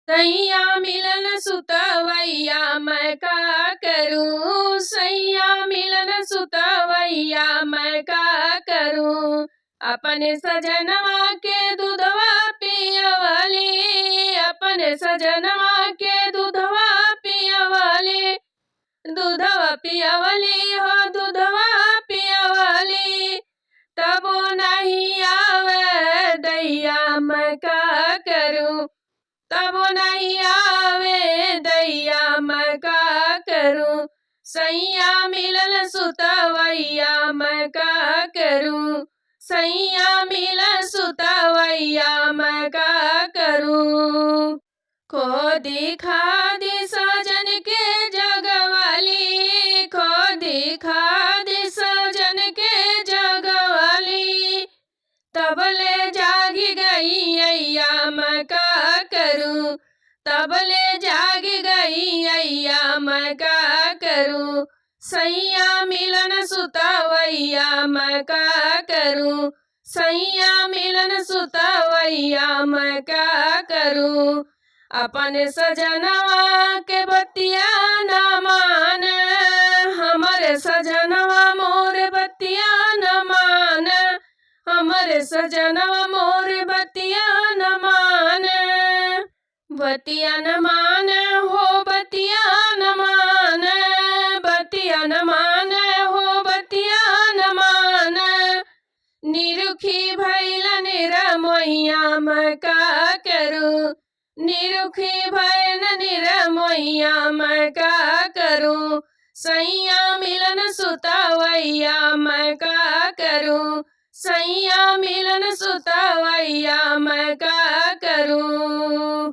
सैया मिलन सुतवैया मैं का करूं, सैया मिलन सुतवैया मैं का करूं। अपने सजनवा के दूधवा पियवली, अपने सजनवा के दूधवा पियवली, दूधवा पियवली हो दूधवा पियवली। तबो नहीं आवे दैया मैं का करूं, तबो नहीं आवे दैया मैं का करूं। सैया मिलन सुतवैया मैं का करूं, सैया मिलन सुतवैया मैं का करूं। खो दिखा दी सजन के जगवाली, खो दिखा दी सजन के जगवाली। तबले जागी गई अय्या मैं का करूं, तबले जागी गई अय्या मैं का करूं। सैया मिलन सुतवैया मैं का करूं, सैया मिलन सुतवैया मैं का करूं। अपने सजनवा के बतिया न मान, हमरे सजनवा मोर बतिया न मान, हमरे सजनवा मोर बतिया न मान, बतिया न मान हो बतिया न मान, बतिया न मान हो बतिया न मान। निरुखी भैल निरमोइया मैं का करूं, निरुखी भैल निरमोइया मैं का करूं। सैया मिलन सुतवैया मैं का करूं, सैया मिलन सुतवैया मैं का करूं।